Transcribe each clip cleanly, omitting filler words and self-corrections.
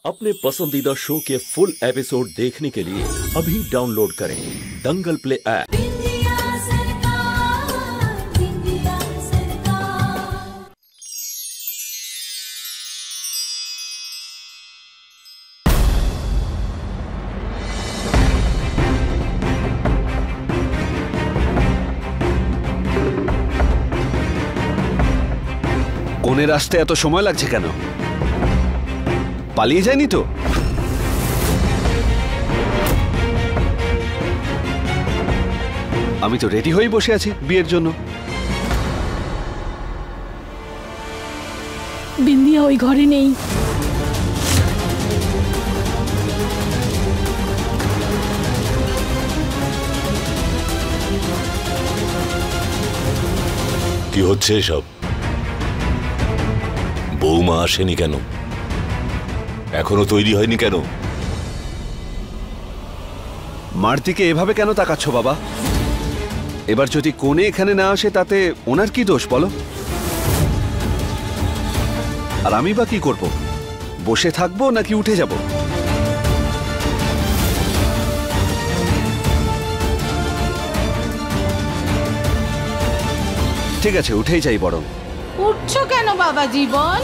अपने पसंदीदा शो के फुल एपिसोड देखने के लिए अभी डाउनलोड करें दंगल प्ले ऐप। কোনে রাস্তায় এত সময় লাগছে কেন? পালিয়ে যায়নি তো? আমি তো রেডি হয়ে বসে আছি বিয়ের জন্য। বিন্দিয়া ওই ঘরে নেই। কি হচ্ছে এসব? বৌমা আসেনি কেন? এখনো তৈরি হয়নি কেন? মার দিকে এভাবে কেন তাকাচ্ছ বাবা? এবার যদি কোনে এখানে না আসে তাতে ওনার কি দোষ বলো? আর আমি বা কি করব? বসে থাকবো নাকি উঠে যাব? ঠিক আছে, উঠেই যাই বরং। উঠছো কেন বাবা জীবন?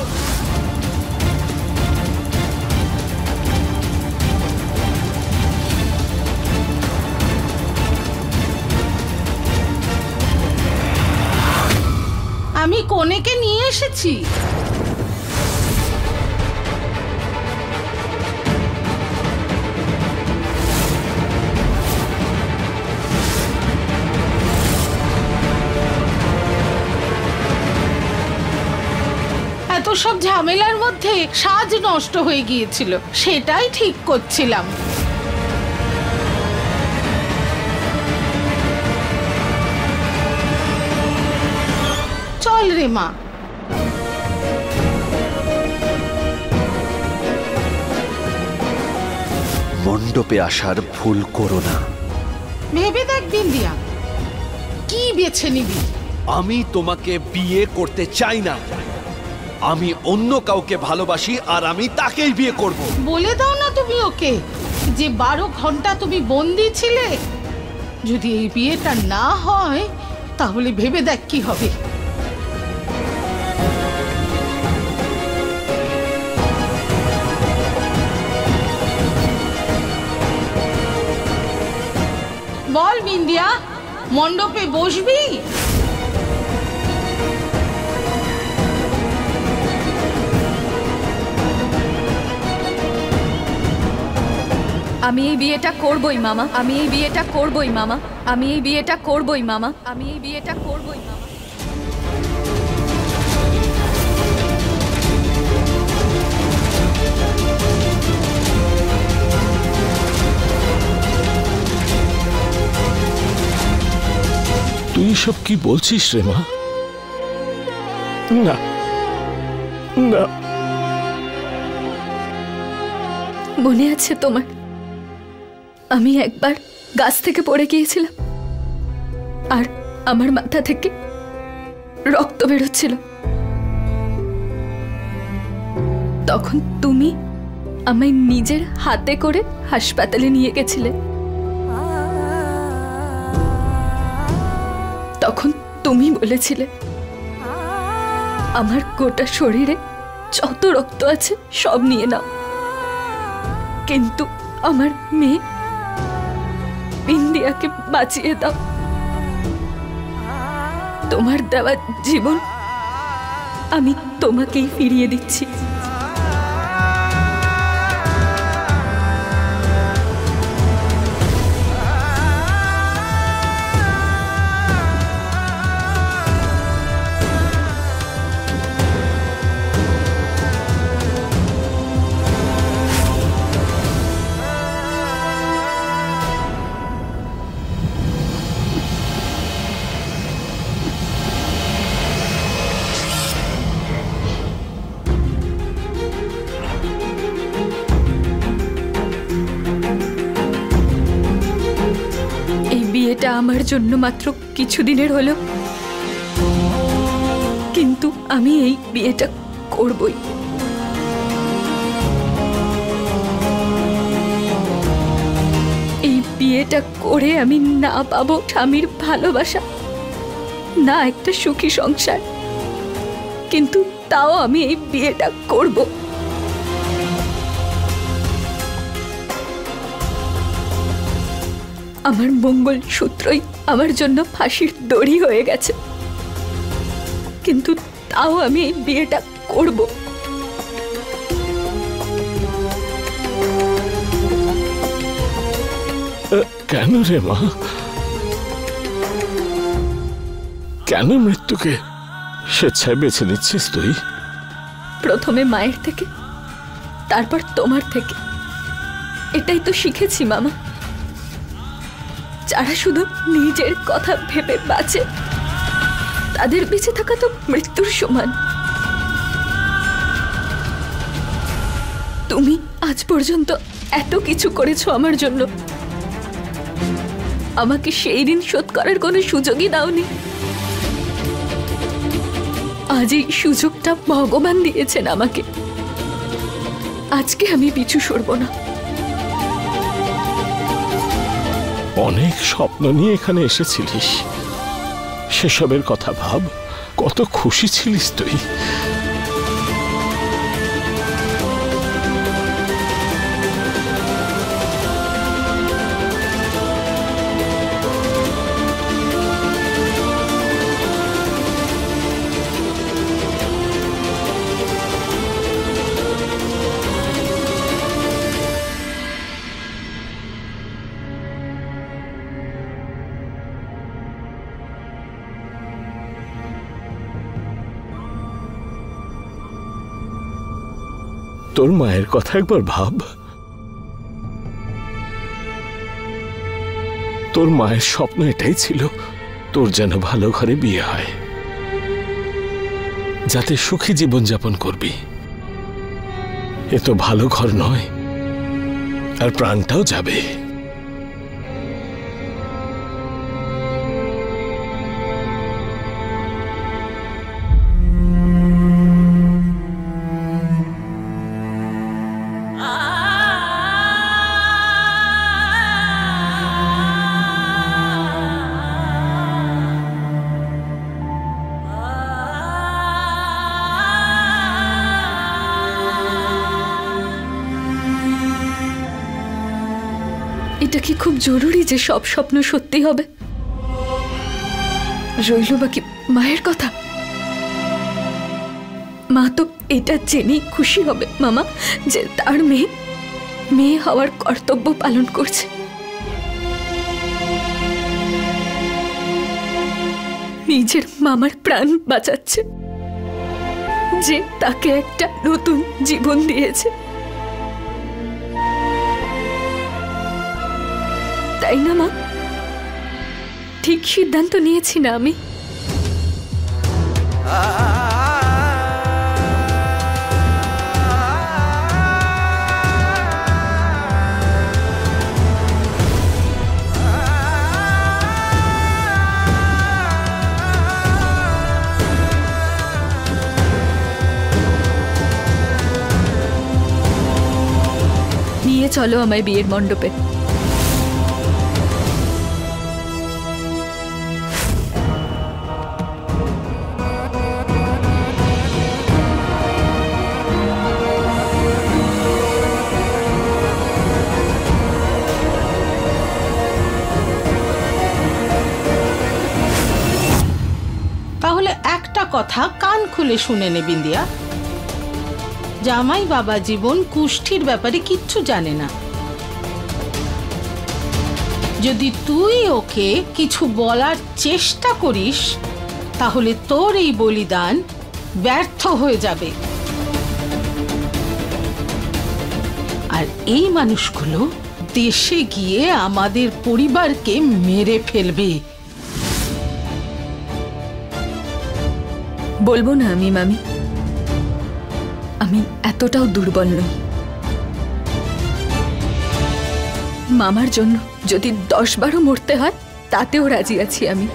আমি কনেকে নিয়ে এসেছি। এত সব ঝামেলার মধ্যে সাজ নষ্ট হয়ে গিয়েছিল, সেটাই ঠিক করছিলাম। চল রে মা। মণ্ডপে আসার ভুল করো না। ভেবে দেখ বিন্দিয়া, কি বেছে নিবি? আমি তোমাকে বিয়ে করতে চাই না। আমি অন্য কাউকে ভালোবাসি আর আমি তাকেই বিয়ে করব। বলে দাও না তুমি ওকে যে 12 ঘন্টা তুমি বন্দী ছিলে। যদি এই বিয়েটা না হয় তাহলে ভেবে দেখ কি হবে। বল বিন্দিয়া, মণ্ডপে বসবি? আমি এই বিয়েটা করবই মামা, আমি এই বিয়েটা করবই মামা, আমি এই বিয়েটা করবই মামা, আমি এই বিয়েটা করবই মামা। তুই সব কি বলছিস রে মা? না না, মনে আছে তোমার আমি একবার গাছ থেকে পড়ে গিয়েছিলাম আর আমার মাথা থেকে রক্ত বেরোচ্ছিল? তখন তুমি আমায় নিজের হাতে করে হাসপাতালে নিয়ে গেছিলে। তখন তুমি বলেছিলে আমার গোটা শরীরে যত রক্ত আছে সব নিয়ে নাও, কিন্তু আমার মেয়ে বিন্দিয়াকে বাঁচিয়ে দাও। তোমার দেওয়া জীবন আমি তোমাকেই ফিরিয়ে দিচ্ছি। এটা আমার জন্য মাত্র কিছুদিনের হলো, কিন্তু আমি এই বিয়েটা করবই। বিয়েটা করে আমি না পাবো স্বামীর ভালোবাসা, না একটা সুখী সংসার, কিন্তু তাও আমি এই বিয়েটা করব। আমার মঙ্গল সূত্রই আমার জন্য ফাঁসির দড়ি হয়ে গেছে, কিন্তু তাও আমি এই বিয়েটা করব। কেন রে মা? কেন মৃত্যুকে স্বেচ্ছায় বেছে নিচ্ছিস তুই? প্রথমে মায়ের থেকে, তারপর তোমার থেকে। এটাই তো শিখেছি মামা। যারা শুধু নিজের কথা ভেবে বাঁচে তাদের বেঁচে থাকা তো মৃত্যুর সমান। তুমি আজ পর্যন্ত এত কিছু করেছো আমার জন্য, আমাকে সেই ঋণ শোধ করার কোনো সুযোগই দাওনি। আজ এই সুযোগটা ভগবান দিয়েছেন আমাকে। আজকে আমি পিছু সরব না। অনেক স্বপ্ন নিয়ে এখানে এসেছিলিস, সেসবের কথা ভাব। কত খুশি ছিলিস তুই। তোর মায়ের কথা একবার ভাব। তোর মায়ের স্বপ্ন এটাই ছিল, তোর যেন ভালো ঘরে বিয়ে হয়, যাতে সুখী জীবনযাপন করবি। এ তো ভালো ঘর নয়, আর প্রাণটাও যাবে। এটা কি খুব জরুরি যে সব স্বপ্ন সত্যি হবে? রইল বাকি মায়ের কথা। মা তো এটা জেনেই খুশি হবে মামা যে তার মেয়ে হওয়ার কর্তব্য পালন করছে। নিজের মামার প্রাণ বাঁচাচ্ছে, যে তাকে একটা নতুন জীবন দিয়েছে। তাই না মা? ঠিক সিদ্ধান্ত নিয়েছি না আমি? নিয়ে চলো আমায় বিয়ের মণ্ডপে। তাহলে একটা কথা কান খুলে শুনে নে বিন্দিয়া, জামাই বাবা জীবন কুষ্ঠির ব্যাপারে কিচ্ছু জানে না। যদি তুই ওকে কিছু বলার চেষ্টা করিস তাহলে তোর এই বলিদান ব্যর্থ হয়ে যাবে। আর এই মানুষগুলো দেশে গিয়ে আমাদের পরিবারকে মেরে ফেলবে। বলবো না আমি মামি, আমি এতটাও দুর্বল নই। মামার জন্য যদি 10-12 মরতে হয় তাতেও রাজি আছি আমি।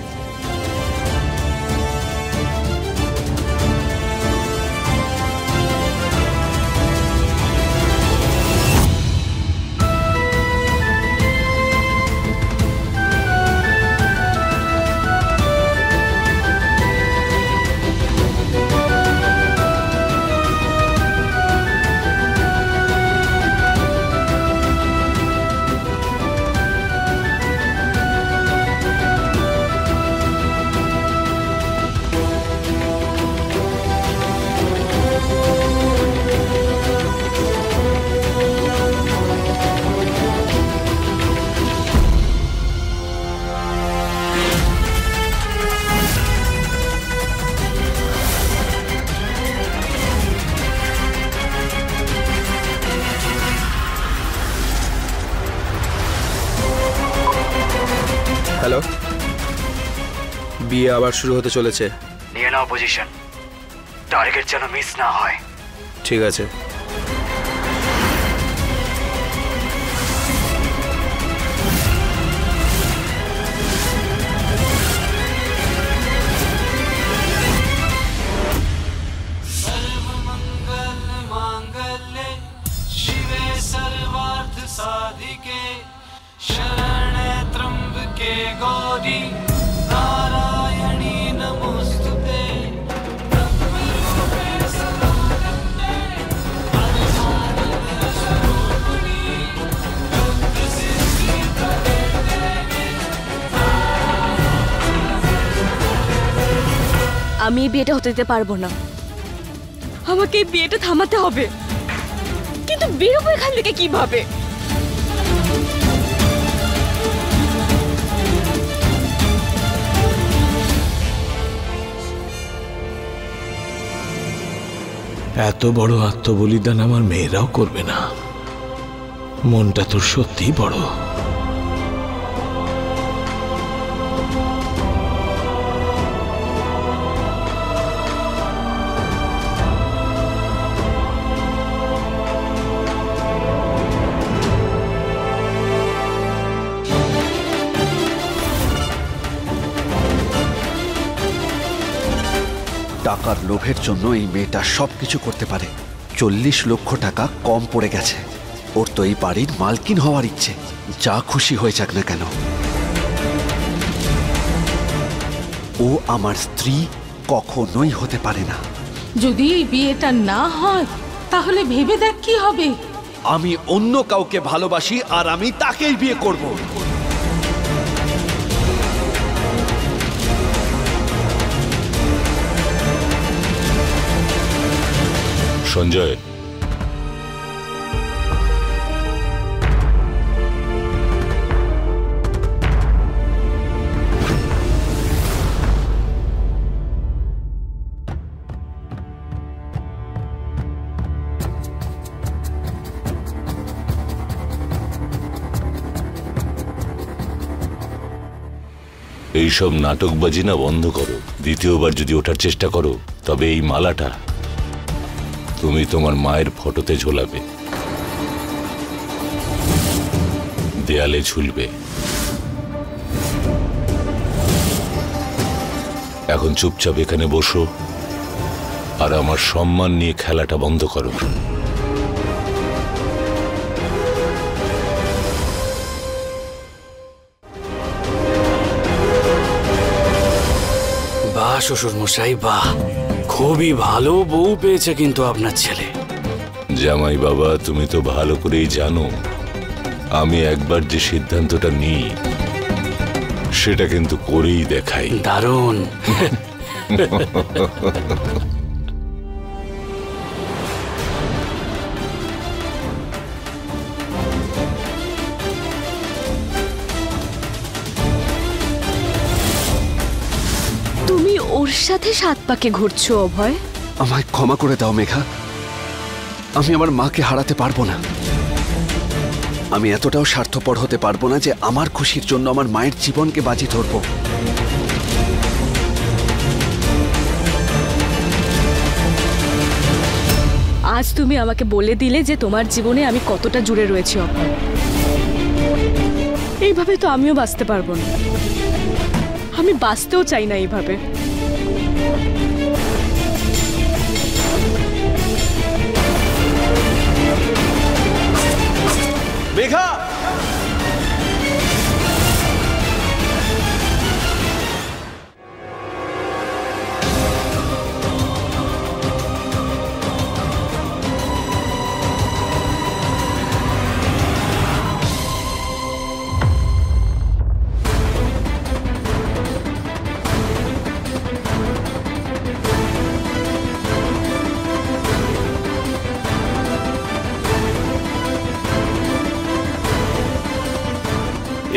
হ্যালো, বিয়ে আবার শুরু হতে চলেছে। নিয়ে নাও পজিশন, টার্গেট যেন মিস না হয়। ঠিক আছে। আমি এই বিয়েটা হতে দিতে পারবো না। আমাকে এই বিয়েটা থামাতে হবে, কিন্তু বেরোবো এখান থেকে কিভাবে? এত বড় আত্মবলিদান আমার মেয়েরাও করবে না। মনটা তোর সত্যিই বড়। টাকার লোভের জন্য এই মেয়েটা সবকিছু করতে পারে। 40 লক্ষ টাকা কম পড়ে গেছে। ওর তো এই বাড়ির মালকিন হওয়ার ইচ্ছে, যা খুশি হয়ে যাক না কেন। ও আমার স্ত্রী কখনোই হতে পারে না। যদি এই বিয়েটা না হয় তাহলে ভেবে দেখ কি হবে। আমি অন্য কাউকে ভালোবাসি আর আমি তাকেই বিয়ে করব। সঞ্জয়, এইসব নাটকবাজি না বন্ধ করো। দ্বিতীয়বার যদি ওঠার চেষ্টা করো তবে এই মালাটা তুমি তোমার মায়ের ফটোতে ঝোলাবে, দেয়ালে ঝুলবে। এখন চুপচাপ এখানে বসো আর আমার সম্মান নিয়ে খেলাটা বন্ধ করো। বাহ শ্বশুর মশাই, বাহ, খুবই ভালো বউ পেয়েছে কিন্তু আপনার ছেলে। জামাই বাবা, তুমি তো ভালো করেই জানো আমি একবার যে সিদ্ধান্তটা নিই সেটা কিন্তু করেই দেখাই। দারুণ। তুমি ওর সাথে 7 পাকে ঘুরছো অভয়? আমায় ক্ষমা করে দাও মেঘা, আমি আমার মাকে হারাতে পারবো না। আমি এতটাও স্বার্থপর হতে পারবো না যে আমার খুশির জন্য আমার মায়ের জীবনকে বাজি ধরবো। আজ তুমি আমাকে বলে দিলে যে তোমার জীবনে আমি কতটা জুড়ে রয়েছি অভয়। এইভাবে তো আমিও বাঁচতে পারবো না, আমি বাঁচতেও চাই না এইভাবে। মেঘা,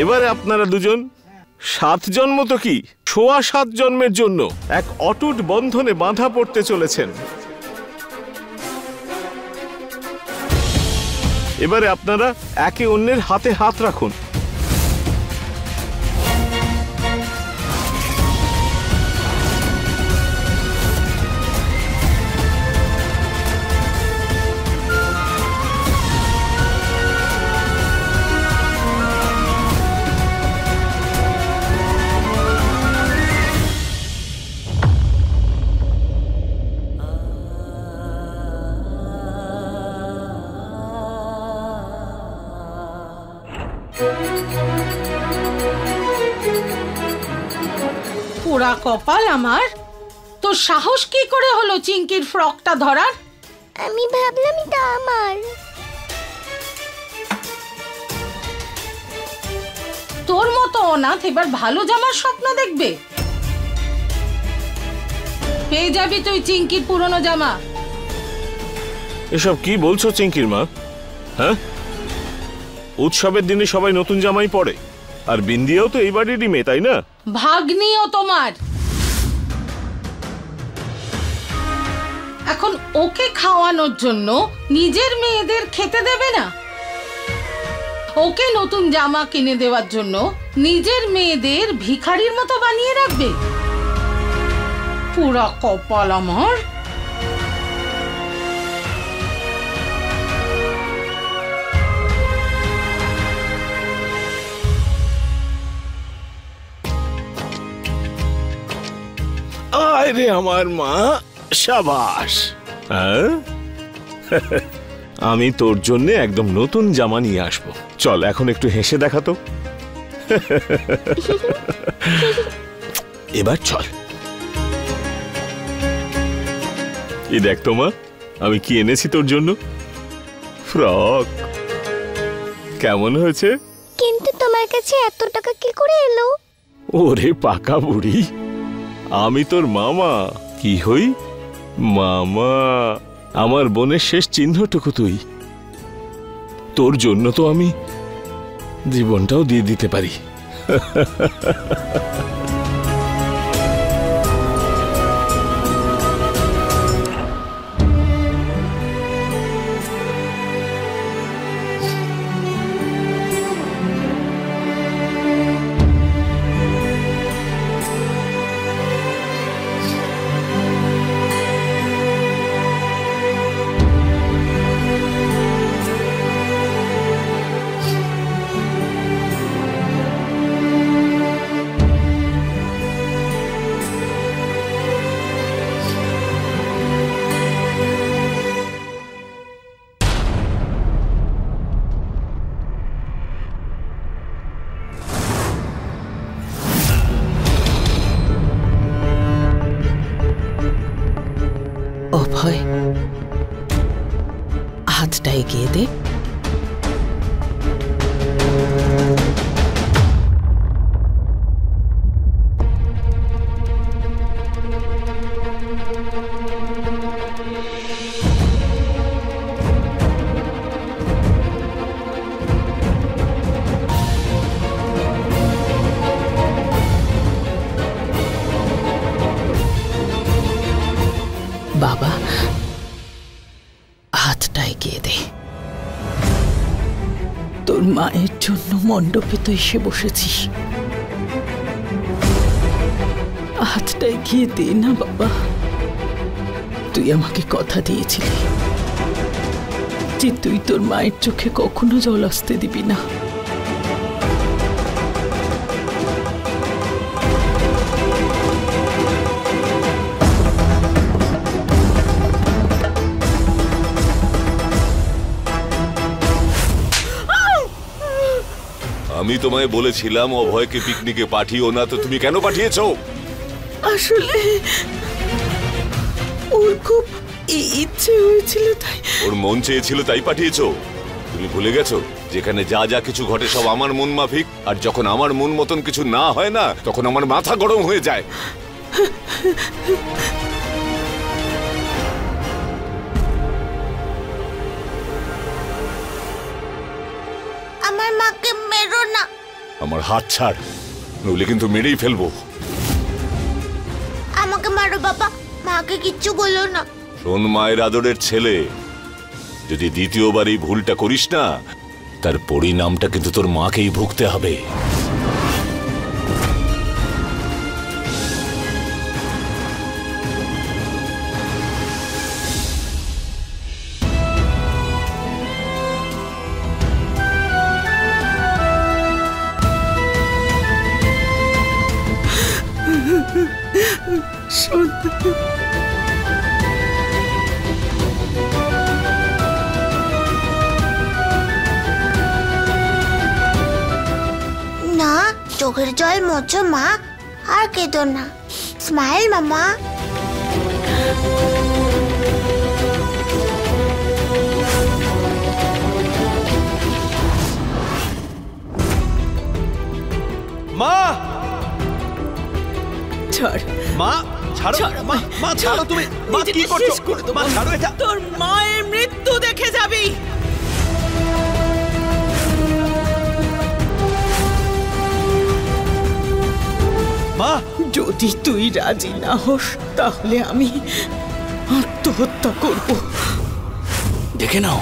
এবারে আপনারা দুজন 7 জন্ম তো কি 7.25 জন্মের জন্য এক অটুট বন্ধনে বাঁধা পড়তে চলেছেন। এবারে আপনারা একে অন্যের হাতে হাত রাখুন। পোড়া কপাল আমার, তোর সাহস কি করে হলো চিঙ্কির ফ্রকটা ধরার? আমি ভাবলাম এটা আমার। তোর মতো অনাথ এবার ভালো জামার স্বপ্ন দেখবে? পেয়ে যাবি তুই চিঙ্কির পুরনো জামা। এসব কি বলছো চিঙ্কির মা? হ্যাঁ, উৎসবের দিনে সবাই নতুন জামাই পরে, আর বিন্দিয়াও তো এই বাড়িরই মেয়ে, তাই না? ভাগ্নিও তোমার। এখন ওকে খাওয়ানোর জন্য নিজের মেয়েদের খেতে দেবে না, ওকে নতুন জামা কিনে দেওয়ার জন্য নিজের মেয়েদের ভিখারির মতো বানিয়ে রাখবে? পুরা কপাল আমার। আয় রে আমার মা, শাবাশ। হ্যাঁ, আমি তোর জন্য একদম নতুন জামা নিয়ে আসবো। চল এখন একটু হেসে দেখাতো। এবার চল। এই দেখ তো মা, আমি কি এনেছি তোর জন্য। ফ্রক কেমন হয়েছে? কিন্তু তোমার কাছে এত টাকা কি করে এলো? ওরে পাকা বুড়ি, আমি তোর মামা। কি হই? মামা। আমার বোনের শেষ চিহ্নটুকু তুই। তোর জন্য তো আমি জীবনটাও দিয়ে দিতে পারি। অভয়, হাতটা এগিয়ে দে। বাবা, হাতটা এগিয়ে দে। তোর মায়ের জন্য মণ্ডপে তো এসে বসেছিস, হাতটা এগিয়ে দে না বাবা। তুই আমাকে কথা দিয়েছিলি যে তুই তোর মায়ের চোখে কখনো জল আসতে দিবি না। আমি তোমায় বলেছিলাম অভয়কে পিকনিকে পাঠিও না, তো তুমি কেন পাঠিয়েছো? আসলে ওর খুব ইচ্ছে হয়েছিল তাই। ওর মন চেয়েছিল তাই পাঠিয়েছো? তুমি ভুলে গেছো যেখানে যা যা কিছু ঘটে সব আমার মন মাফিক, আর যখন আমার মন মতন কিছু না হয় না তখন আমার মাথা গরম হয়ে যায়। আমার মাকে মেরো না। আমার হাত ছাড়, নইলে কিন্তু মেরেই ফেলবো। আমাকে মারো বাবা, মাকে কিচ্ছু বলো না। শোন মায়ের আদরের ছেলে, যদি দ্বিতীয়বার এই ভুলটা করিস না তার পরিণামটা কিন্তু তোর মাকেই ভুগতে হবে। শোন, চোখের জল মোছো মা, আর কেঁদো না। স্মাইল মামা। মা ছাড় মা ছাড়ো, মা মা ছাড়ো, তুমি মা কি করছো? মা ছাড়ো এটা। তোর মায়ের মৃত্যু দেখে যাবি। মা যদি তুই রাজি না হোস তাহলে আমি আত্মহত্যা করব। দেখে নাও